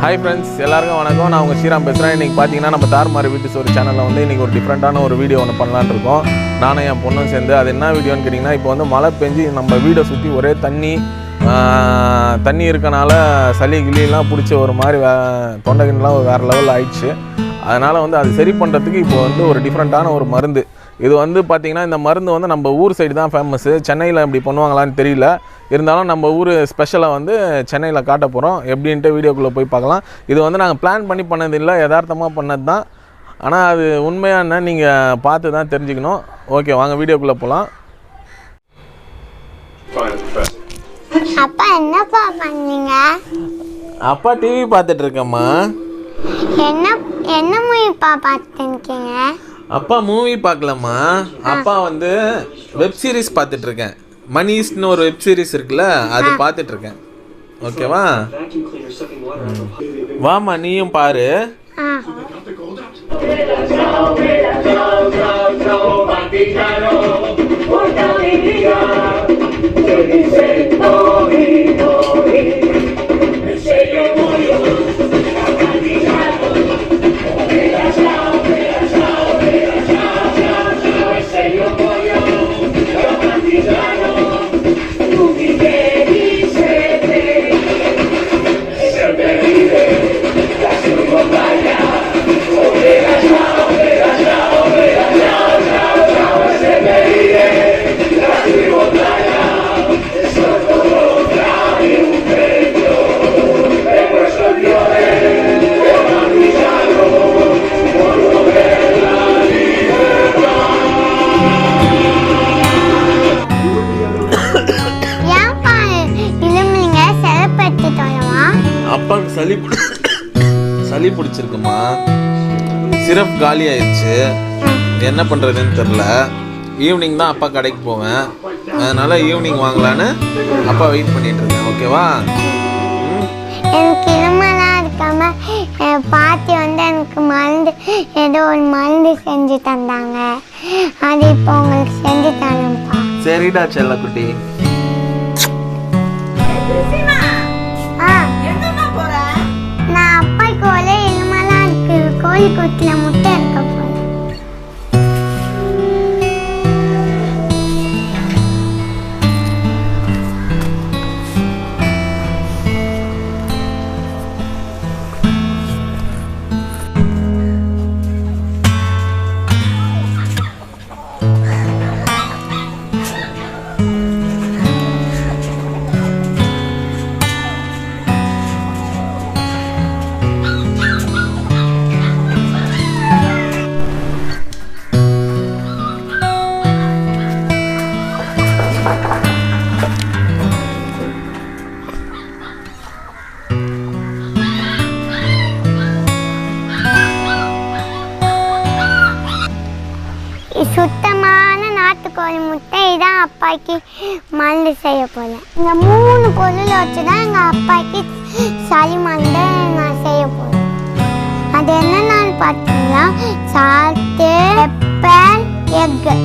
Hi friends, எல்லாருக்கும் வணக்கம். நான் உங்கள் ஸ்ரீராம் பேசுகிறேன். இன்றைக்கி பார்த்தீங்கன்னா நம்ம தார்மாரி வீட்டு சோறு சேனலில் வந்து இன்றைக்கி ஒரு டிஃப்ரெண்ட்டான ஒரு வீடியோ ஒன்று பண்ணலான்னு இருக்கோம். நானும் என் பொண்ணும் சேர்ந்து. அது என்ன வீடியோன்னு கேட்டிங்கன்னா, இப்போ வந்து மழை பெஞ்சு நம்ம வீடை சுற்றி ஒரே தண்ணி இருக்கனால சளி கிளியெல்லாம் பிடிச்ச ஒரு மாதிரி தொண்டைகின்லாம் வேறு லெவலில் ஆயிடுச்சு. அதனால் வந்து அது சரி பண்ணுறதுக்கு இப்போ வந்து ஒரு டிஃப்ரெண்ட்டான ஒரு மருந்து. இது வந்து பார்த்திங்கன்னா, இந்த மருந்து வந்து நம்ம ஊர் சைடு தான் ஃபேமஸ்ஸு. சென்னையில் இப்படி பண்ணுவாங்களான்னு தெரியல. இருந்தாலும் நம்ம ஊர் ஸ்பெஷலாக வந்து சென்னையில் காட்ட போகிறோம். எப்படின்ட்டு வீடியோக்குள்ளே போய் பார்க்கலாம். இது வந்து நாங்கள் பிளான் பண்ணி பண்ணது இல்லை, யதார்த்தமாக பண்ணது தான். ஆனால் அது உண்மையான நீங்கள் பார்த்து தான் தெரிஞ்சுக்கணும். ஓகே, வாங்க வீடியோக்குள்ளே போகலாம். அப்பா என்னப்பா பண்ணீங்க? அப்பா டிவி பார்த்துட்டு இருக்கேம்மா. என்ன மூவிப்பா பார்த்துருக்கீங்க? அப்பா மூவி பார்க்கலம்மா. அப்பா வந்து வெப் சீரிஸ் பார்த்துட்டு இருக்கேன். மணிஸ்ட்னு ஒரு வெப் சீரிஸ் இருக்குல்ல, அது பார்த்துட்டு இருக்கேன். ஓகேவா? வாமா, நீயும் பாரு. அப்பாவுக்கு சளி பிடிச்சிருக்குமா. சிரப் காலி ஆயிடுச்சு. என்ன பண்ணுறதுன்னு தெரில. ஈவினிங் தான் அப்பா கடைக்கு போவேன். அதனால ஈவினிங் வாங்கலான்னு அப்பா வெயிட் பண்ணிட்டு இருக்கேன். ஓகேவா? எனக்கு இருமலாம் இருக்காம பாட்டி வந்து எனக்கு மருந்து ஏதோ ஒரு மருந்து செஞ்சு தந்தாங்க. அது இப்போ உங்களுக்கு செஞ்சு தரேன்ப்பா. சரிடா செல்லக்குட்டி. நான் அப்பாய்க்கு ஒரே இருமலாம் இருக்கு. கோழி கொட்டில முட்டை இருக்க போல. சுத்தமான நாட்டுக்கோழி முட்டை இதான் அப்பாய்க்கு மருந்து செய்ய போல. இந்த 3 பொருள் வச்சு தான் எங்கள் அப்பாய்க்கு சளி மருந்து நான் செய்ய போகிறேன். அது என்னென்னு பார்த்தீங்கன்னா, சால்ட்டு, பெப்பர், எக்கு.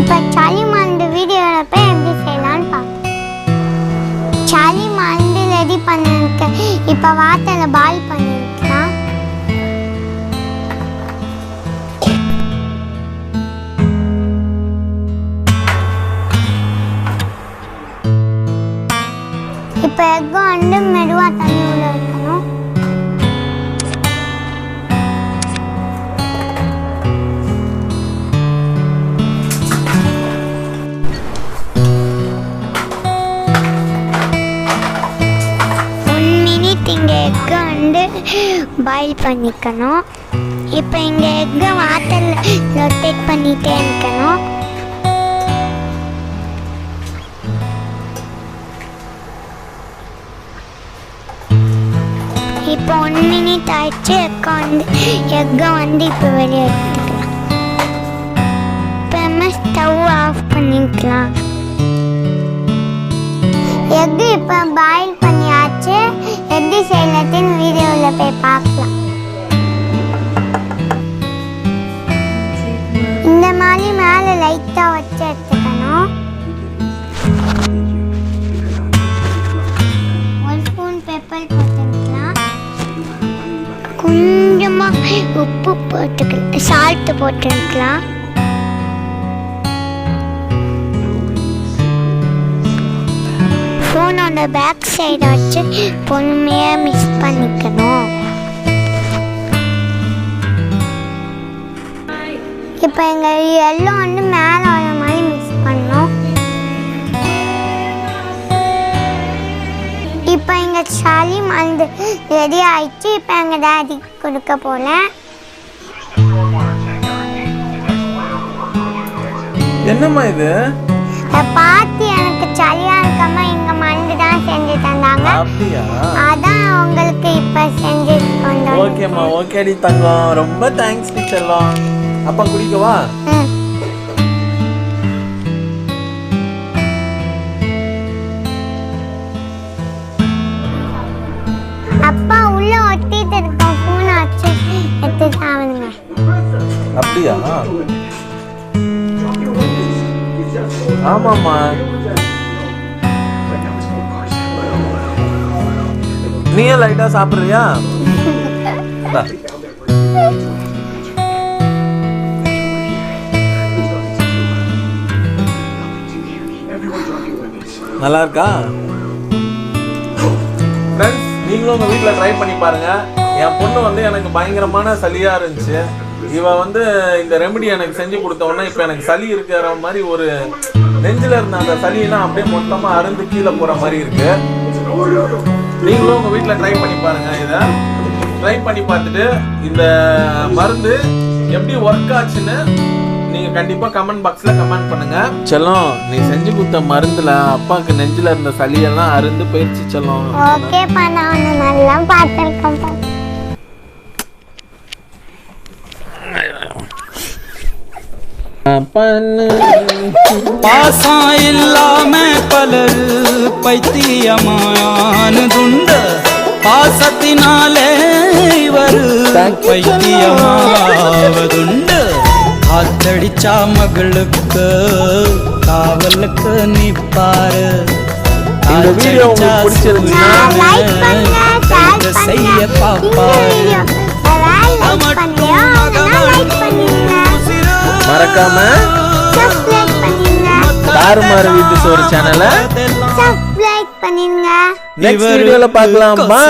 இப்போ சளி மருந்து வீடியோவில் போய் எப்படி செய்யலான்னு பார்ப்போம். சளி மருந்து ரெடி பண்ணிருக்கு. இப்போ வாட்டரில் பாயில் பண்ணிருக்கலாம். இப்போ எக்கு வந்து மெதுவாக தண்ணி உள்ள வைக்கணும். இங்கே எக்கை வந்து பாயில் பண்ணிக்கணும். இப்போ இங்கே எக்கை வாட்டரில் ரொட்டேட் பண்ணிகிட்டே இருக்கணும். இப்போ 1 மினிட் ஆயிடுச்சு. எக்கை வந்து இப்போ வெளியே எடுத்துக்கலாம். இப்போ ஸ்டவ் ஆஃப் பண்ணிக்கலாம். எக்கு இப்போ பாயில் பண்ணியாச்சு. எப்படி செய்யலத்தின் வீடியோவில் போய் பார்க்கலாம். இந்த மாதிரி மேலே லைட்டாக வச்சு எடுத்துக்கணும். 1 ஸ்பூன் பெப்பர் போட்டுக்கலாம். கொஞ்சமாக உப்பு போட்டுக்கலாம், சால்ட்டு போட்டுக்கலாம். ஃபோனோட பேக் சைடை வச்சு பொறுமையாக மிக்ஸ் பண்ணிக்கணும். இப்போ எங்கள் எல்லாம் வந்து மேலே வர மாதிரி மிக்ஸ் பண்ணோம். இப்போ எங்கள் சளி மருந்து ரெடி ஆயிடுச்சு. இப்போ எங்கள் டாடி கொடுக்க போல. என்னம்மா இது? பாத்தி எனக்கு சளியா இருக்காம எங்க மருந்து தான் செஞ்சு தந்தாங்க. அப்படியா? அதான் உங்களுக்கு இப்ப செஞ்சு கொண்டு. ஓகேம்மா, ஓகேடி தங்கம், ரொம்ப தேங்க்ஸ் டி செல்லம். அப்பா குடிக்கவா? அப்பா உள்ள ஒட்டிட்டு இருக்க ஃபோன் ஆச்சு, எடுத்து சாவுங்க. அப்படியா? ஆமாம்மா. நீயே லைட்டா சாப்பிடுறியா? நல்லா இருக்கா? ஃப்ரெண்ட்ஸ், நீங்களும் உங்க வீட்டில் ட்ரை பண்ணி பாருங்க. என் பொண்ணு வந்து எனக்கு பயங்கரமான சளியா இருந்துச்சு. இவ வந்து இந்த ரெமெடி எனக்கு செஞ்சு கொடுத்த உடனே இப்போ எனக்கு சளி இருக்கிற மாதிரி ஒரு நெஞ்சில் இருந்த அந்த சளியெல்லாம் அப்படியே மொத்தமாக அருந்து கீழே போகிற மாதிரி இருக்கு. நீங்களும் உங்கள் வீட்டில் ட்ரை பண்ணி பாருங்க. இதை ட்ரை பண்ணி பார்த்துட்டு இந்த மருந்து எப்படி ஒர்க் ஆச்சுன்னு நீங்கள் கண்டிப்பாக கமெண்ட் பாக்ஸில் கமெண்ட் பண்ணுங்க. செல்லம், நீ செஞ்சு கொடுத்த மருந்துல அப்பாவுக்கு நெஞ்சில் இருந்த சளியெல்லாம் அருந்து போயிடுச்சு செல்லம். ஓகே பண்ண நல்லா பார்த்துருக்கேன். பாசம் இல்லாம பலர் பைத்தியமானதுண்டு, பாசத்தினாலே இவர் பைத்தியமாவதுண்டு. காத்தடிச்சா மகளுக்கு காவலுக்கு நிப்பாரு. இந்த வீடியோ உங்களுக்கு பிடிச்சிருந்துச்சுன்னா செய்ய பாப்பாரு. மறக்காம தாறுமாறு வீட்டு சோறு சேனலை சப்ஸ்கிரைப் பண்ணுங்க. நெக்ஸ்ட் வீடியோல பார்க்கலாம். பை.